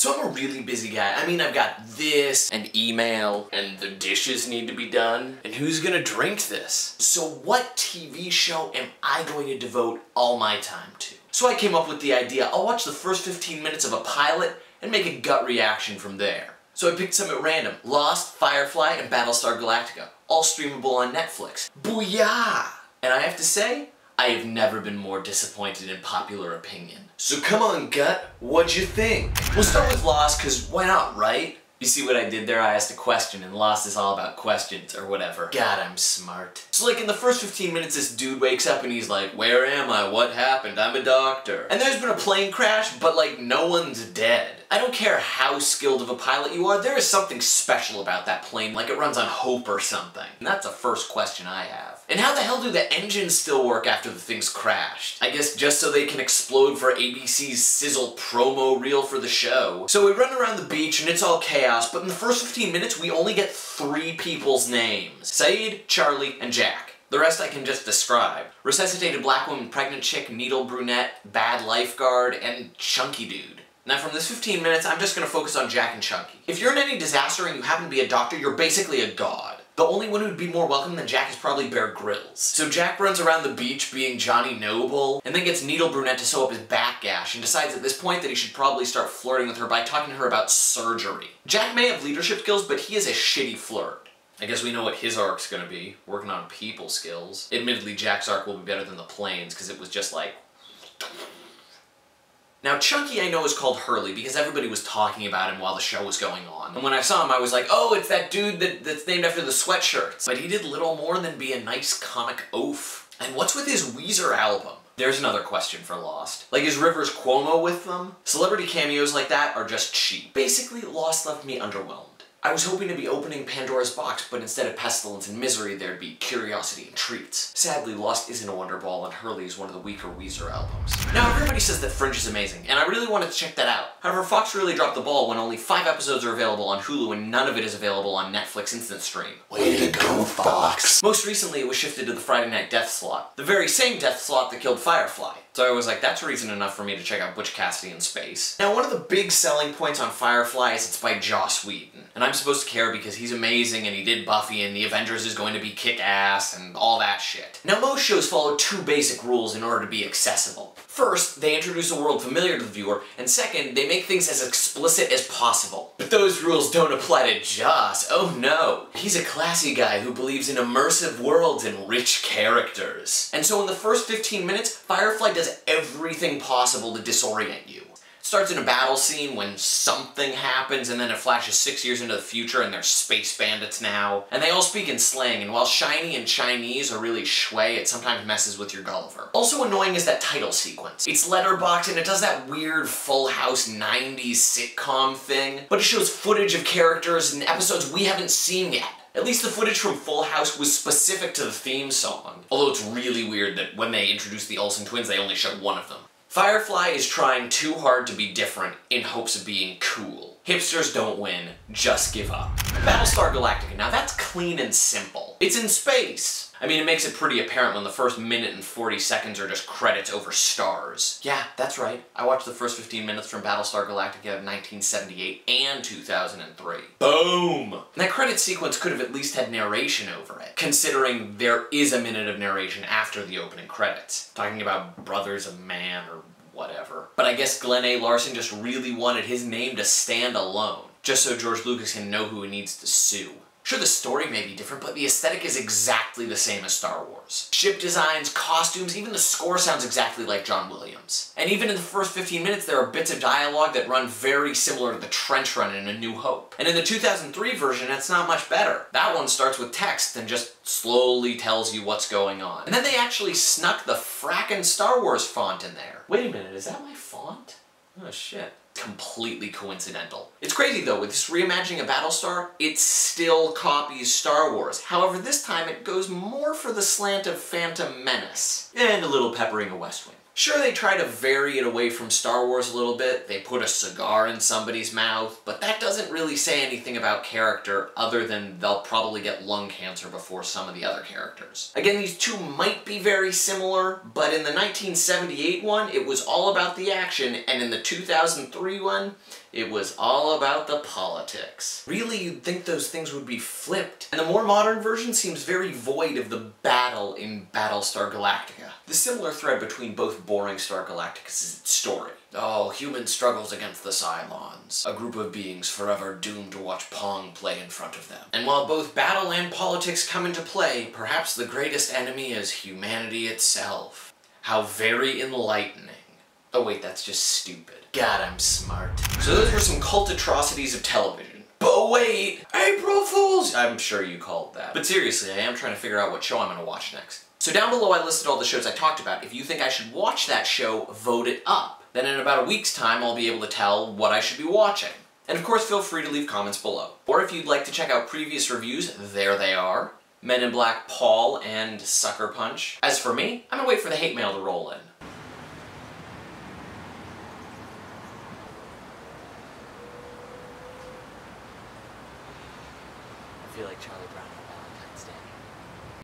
So I'm a really busy guy. I mean, I've got this, and email, and the dishes need to be done. And who's gonna drink this? So what TV show am I going to devote all my time to? So I came up with the idea, I'll watch the first 15 minutes of a pilot and make a gut reaction from there. So I picked some at random. Lost, Firefly, and Battlestar Galactica. All streamable on Netflix. Booyah! And I have to say, I have never been more disappointed in popular opinion. So come on, Gut, what'd you think? We'll start with Lost, cause why not, right? You see what I did there? I asked a question, and Lost is all about questions, or whatever. God, I'm smart. So like in the first 15 minutes, this dude wakes up and he's like, where am I? What happened? I'm a doctor. And there's been a plane crash, but like no one's dead. I don't care how skilled of a pilot you are, there is something special about that plane, like it runs on hope or something. And that's the first question I have. And how the hell do the engines still work after the thing's crashed? I guess just so they can explode for ABC's sizzle promo reel for the show. So we run around the beach and it's all chaos, but in the first 15 minutes we only get 3 people's names. Saeed, Charlie, and Jack. The rest I can just describe. Resuscitated black woman, pregnant chick, needle brunette, bad lifeguard, and chunky dude. Now from this 15 minutes, I'm just gonna focus on Jack and Chunky. If you're in any disaster and you happen to be a doctor, you're basically a god. The only one who'd be more welcome than Jack is probably Bear Grylls. So Jack runs around the beach being Johnny Noble, and then gets needle brunette to sew up his back gash, and decides at this point that he should probably start flirting with her by talking to her about surgery. Jack may have leadership skills, but he is a shitty flirt. I guess we know what his arc's gonna be, working on people skills. Admittedly, Jack's arc will be better than the plane's, because it was just like... Now, Chunky I know is called Hurley because everybody was talking about him while the show was going on. And when I saw him, I was like, oh, it's that dude that's named after the sweatshirts. But he did little more than be a nice comic oaf. And what's with his Weezer album? There's another question for Lost. Like, is Rivers Cuomo with them? Celebrity cameos like that are just cheap. Basically, Lost left me underwhelmed. I was hoping to be opening Pandora's box, but instead of pestilence and misery, there'd be curiosity and treats. Sadly, Lost isn't a wonderball, and Hurley is one of the weaker Weezer albums. Now, everybody says that Fringe is amazing, and I really wanted to check that out. However, Fox really dropped the ball when only 5 episodes are available on Hulu and none of it is available on Netflix Instant Stream. Way to go, Fox! Most recently, it was shifted to the Friday night death slot. The very same death slot that killed Firefly. So I was like, that's reason enough for me to check out Butch Cassidy in space. Now, one of the big selling points on Firefly is it's by Joss Whedon. And I'm supposed to care because he's amazing and he did Buffy and the Avengers is going to be kick-ass and all that shit. Now, most shows follow 2 basic rules in order to be accessible. First, they introduce a world familiar to the viewer, and second, they make things as explicit as possible. But those rules don't apply to Joss, oh no. He's a classy guy who believes in immersive worlds and rich characters. And so in the first 15 minutes, Firefly does everything possible to disorient you. It starts in a battle scene when something happens and then it flashes 6 years into the future and they're space bandits now. And they all speak in slang, and while shiny and Chinese are really shui, it sometimes messes with your Gulliver. Also annoying is that title sequence. It's letterboxed and it does that weird Full House 90s sitcom thing, but it shows footage of characters and episodes we haven't seen yet. At least the footage from Full House was specific to the theme song. Although it's really weird that when they introduced the Olsen twins, they only showed one of them. Firefly is trying too hard to be different in hopes of being cool. Hipsters don't win, just give up. Battlestar Galactica, now that's clean and simple. It's in space. I mean, it makes it pretty apparent when the first minute and 40 seconds are just credits over stars. Yeah, that's right. I watched the first 15 minutes from Battlestar Galactica of 1978 and 2003. Boom! And that credit sequence could have at least had narration over it, considering there is a minute of narration after the opening credits. Talking about brothers of man or whatever. But I guess Glenn A. Larson just really wanted his name to stand alone, just so George Lucas can know who he needs to sue. Sure, the story may be different, but the aesthetic is exactly the same as Star Wars. Ship designs, costumes, even the score sounds exactly like John Williams. And even in the first 15 minutes, there are bits of dialogue that run very similar to the trench run in A New Hope. And in the 2003 version, it's not much better. That one starts with text and just slowly tells you what's going on. And then they actually snuck the frackin' Star Wars font in there. Wait a minute, is that my font? Oh shit. Completely coincidental. It's crazy though, with this reimagining of Battlestar, it still copies Star Wars. However, this time it goes more for the slant of Phantom Menace, and a little peppering of West Wing. Sure, they try to vary it away from Star Wars a little bit. They put a cigar in somebody's mouth, but that doesn't really say anything about character other than they'll probably get lung cancer before some of the other characters. Again, these two might be very similar, but in the 1978 one, it was all about the action, and in the 2003 one, it was all about the politics. Really, you'd think those things would be flipped. And the more modern version seems very void of the battle in Battlestar Galactica. The similar thread between both boring Star Galacticas is its story. Oh, human struggles against the Cylons, a group of beings forever doomed to watch Pong play in front of them. And while both battle and politics come into play, perhaps the greatest enemy is humanity itself. How very enlightening. Oh wait, that's just stupid. God, I'm smart. So those were some cult atrocities of television. But wait! April Fools! I'm sure you called that. But seriously, I am trying to figure out what show I'm gonna watch next. So down below I listed all the shows I talked about. If you think I should watch that show, vote it up. Then in about a week's time, I'll be able to tell what I should be watching. And of course, feel free to leave comments below. Or if you'd like to check out previous reviews, there they are. Men in Black Paul and Sucker Punch. As for me, I'm gonna wait for the hate mail to roll in. I feel like Charlie Brown on Valentine's Day.